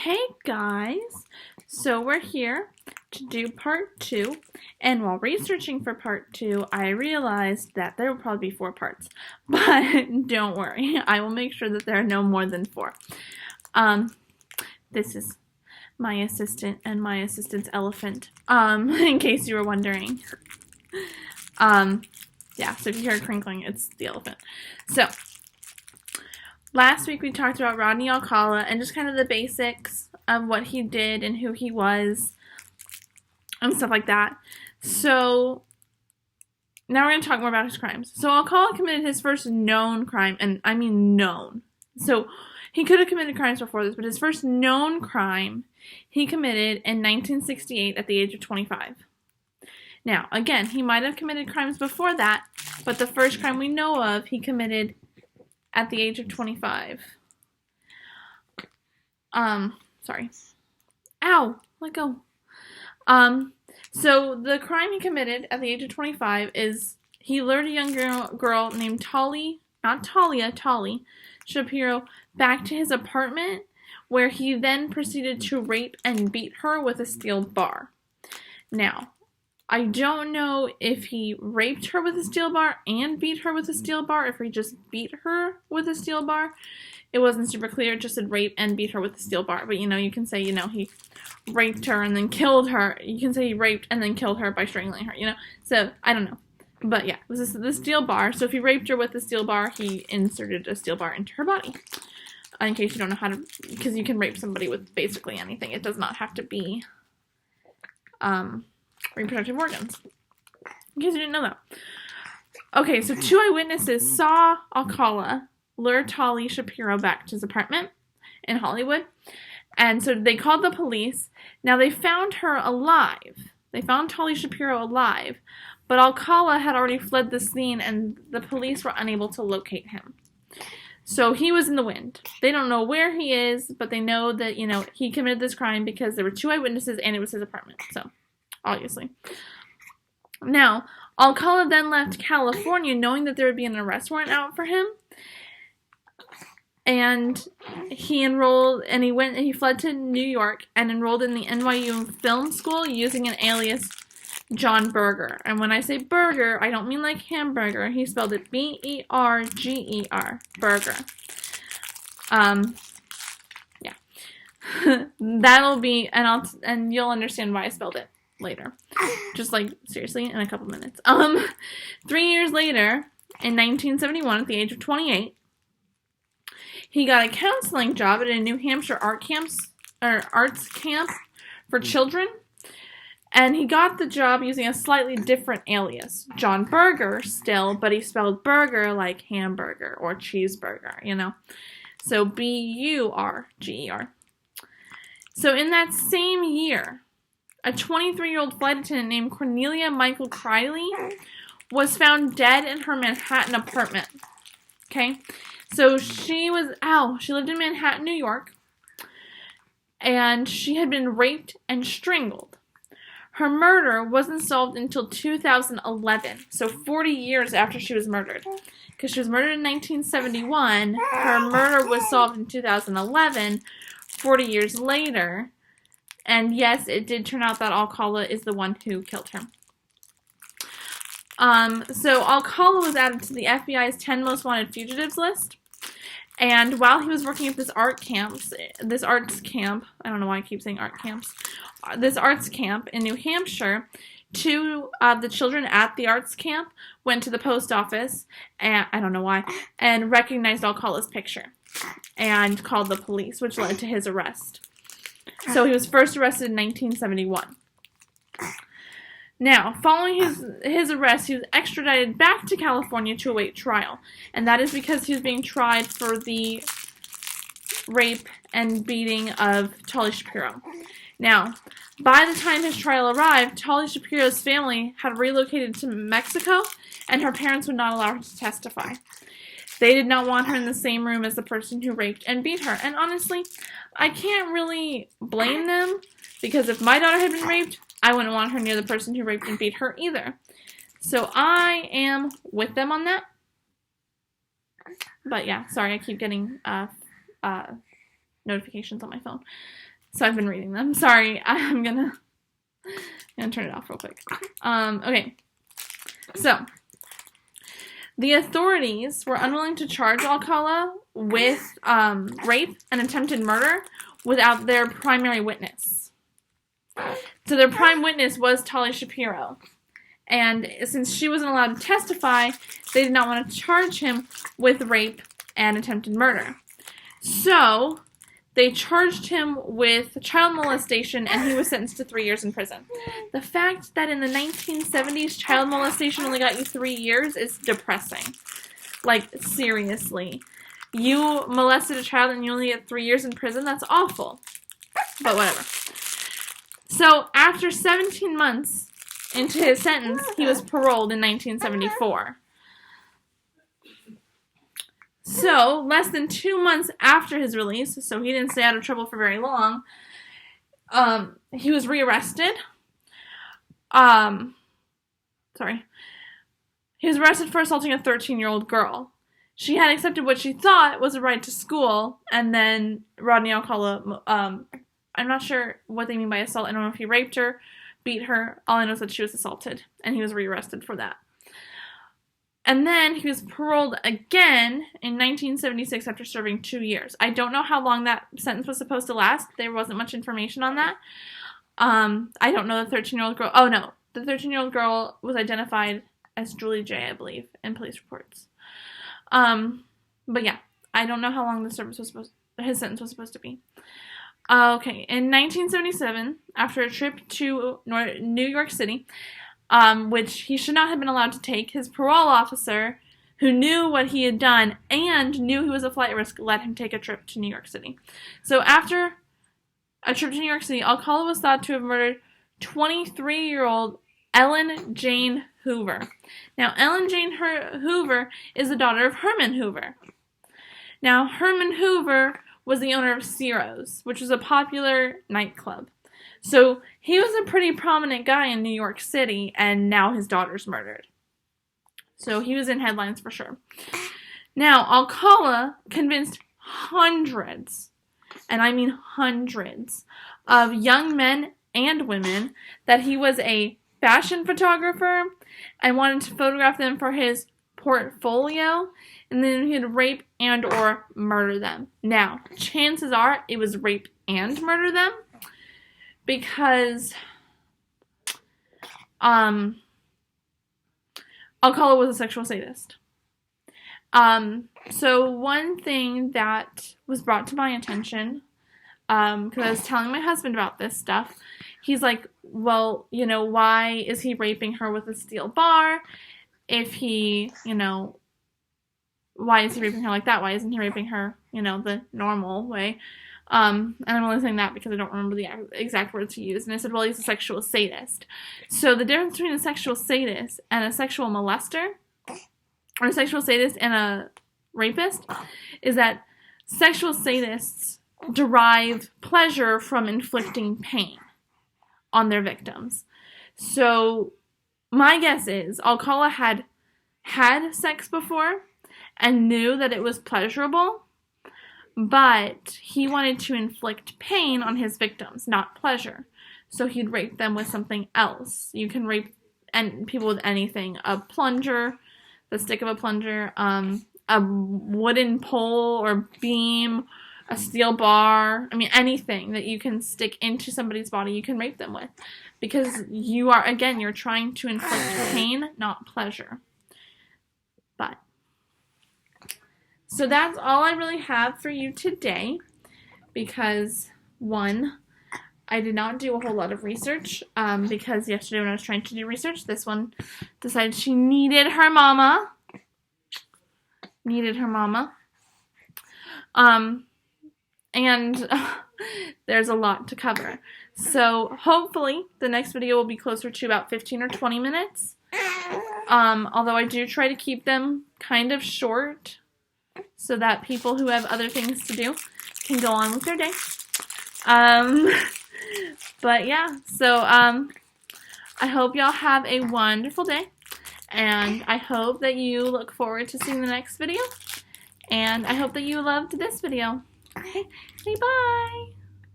Hey guys! So we're here to do part 2, and while researching for part 2, I realized that there will probably be 4 parts. But don't worry, I will make sure that there are no more than 4. This is my assistant and my assistant's elephant, in case you were wondering. Yeah, so if you hear crinkling, it's the elephant. So, last week we talked about Rodney Alcala and just kind of the basics of what he did and who he was and stuff like that. So now we're going to talk more about his crimes. So Alcala committed his first known crime, and I mean known. So he could have committed crimes before this, but his first known crime he committed in 1968 at the age of 25. Now, again, he might have committed crimes before that, but the first crime we know of he committed at the age of 25. Sorry. Ow! Let go. So the crime he committed at the age of 25 is he lured a young girl named Tolly Shapiro back to his apartment, where he then proceeded to rape and beat her with a steel bar. Now, I don't know if he raped her with a steel bar and beat her with a steel bar, if he just beat her with a steel bar. It wasn't super clear, it just said rape and beat her with a steel bar. But, you can say, he raped her and then killed her. You can say he raped and then killed her by strangling her, So, I don't know. But, yeah, this is the steel bar. So, if he raped her with a steel bar, he inserted a steel bar into her body. In case you don't know how to, because you can rape somebody with basically anything. It does not have to be, reproductive organs. In case you didn't know that. Okay, so 2 eyewitnesses saw Alcala lure Tolly Shapiro back to his apartment in Hollywood. And so they called the police. Now they found her alive. They found Tolly Shapiro alive. But Alcala had already fled the scene and the police were unable to locate him. So he was in the wind. They don't know where he is, but they know that, he committed this crime because there were 2 eyewitnesses and it was his apartment. So, obviously. Now, Alcala then left California knowing that there would be an arrest warrant out for him. And he fled to New York and enrolled in the NYU Film School using an alias John Berger. And when I say Berger, I don't mean like hamburger. He spelled it B-E-R-G-E-R. Berger. Yeah. That'll be, and you'll understand why I spelled it later. Just seriously, in a couple minutes. 3 years later, in 1971, at the age of 28, he got a counseling job at a New Hampshire arts camp for children. And he got the job using a slightly different alias. John Berger still, but he spelled burger like hamburger or cheeseburger, So B-U-R-G-E-R. So in that same year, a 23-year-old flight attendant named Cornelia Michael Criley was found dead in her Manhattan apartment. Okay? So she lived in Manhattan, New York, and she had been raped and strangled. Her murder wasn't solved until 2011, so 40 years after she was murdered. Because she was murdered in 1971, her murder was solved in 2011, 40 years later. And yes, it did turn out that Alcala is the one who killed her. So Alcala was added to the FBI's 10 most wanted fugitives list. And while he was working at this arts camp, I don't know why I keep saying art camps, this arts camp in New Hampshire, 2 of the children at the arts camp went to the post office, and I don't know why, and recognized Alcala's picture and called the police, which led to his arrest. So he was first arrested in 1971. Now, following his arrest, he was extradited back to California to await trial. And that is because he was being tried for the rape and beating of Tolly Shapiro. Now, by the time his trial arrived, Tolly Shapiro's family had relocated to Mexico, and her parents would not allow her to testify. They did not want her in the same room as the person who raped and beat her. And honestly, I can't really blame them, because if my daughter had been raped, I wouldn't want her near the person who raped and beat her either. So I am with them on that. But yeah, sorry, I keep getting notifications on my phone. So I've been reading them. Sorry, I'm gonna turn it off real quick. Okay. So, the authorities were unwilling to charge Alcala with rape and attempted murder without their primary witness. So their prime witness was Tali Shapiro. And since she wasn't allowed to testify, they did not want to charge him with rape and attempted murder. So they charged him with child molestation, and he was sentenced to 3 years in prison. The fact that in the 1970s child molestation only got you 3 years is depressing. Like, seriously. You molested a child and you only get 3 years in prison? That's awful. But whatever. So, after 17 months into his sentence, he was paroled in 1974. So, less than 2 months after his release, so he didn't stay out of trouble for very long, he was rearrested. He was arrested for assaulting a 13-year-old girl. She had accepted what she thought was a right to school, and then Rodney Alcala, I'm not sure what they mean by assault. I don't know if he raped her, beat her. All I know is that she was assaulted, and he was rearrested for that. And then he was paroled again in 1976 after serving 2 years. I don't know how long that sentence was supposed to last. There wasn't much information on that. I don't know the 13-year-old girl. Oh, no. The 13-year-old girl was identified as Julie J., I believe, in police reports. But yeah, I don't know how long his sentence was supposed to be. Okay, in 1977, after a trip to New York City, which he should not have been allowed to take, his parole officer, who knew what he had done and knew he was a flight risk, let him take a trip to New York City. So after a trip to New York City, Alcala was thought to have murdered 23-year-old Ellen Jane Hoover. Now, Ellen Jane Hoover is the daughter of Herman Hoover. Now, Herman Hoover was the owner of Ciro's, which was a popular nightclub. So he was a pretty prominent guy in New York City, and now his daughter's murdered. So he was in headlines for sure. Now, Alcala convinced hundreds, and I mean hundreds, of young men and women that he was a fashion photographer and wanted to photograph them for his portfolio, and then he'd rape and or murder them. Now, chances are it was rape and murder them, because Alcala was a sexual sadist. So one thing that was brought to my attention, because I was telling my husband about this stuff, he's like, well, why is he raping her with a steel bar? If he, why is he raping her like that? Why isn't he raping her, the normal way? And I'm only saying that because I don't remember the exact words he used. And I said, well, he's a sexual sadist. So the difference between a sexual sadist and a sexual molester, or a sexual sadist and a rapist, is that sexual sadists derive pleasure from inflicting pain on their victims. So my guess is Alcala had sex before and knew that it was pleasurable, but he wanted to inflict pain on his victims, not pleasure. So he'd rape them with something else. You can rape people with anything. A plunger, the stick of a plunger, a wooden pole or beam, a steel bar. I mean, anything that you can stick into somebody's body, you can rape them with. Because you're trying to inflict pain, not pleasure. So that's all I really have for you today, because, one, I did not do a whole lot of research, because yesterday when I was trying to do research, this one decided she needed her mama. And there's a lot to cover. So hopefully the next video will be closer to about 15 or 20 minutes. Although I do try to keep them kind of short, so that people who have other things to do can go on with their day. But yeah, so I hope y'all have a wonderful day, and I hope that you look forward to seeing the next video, and I hope that you loved this video. Okay, say bye!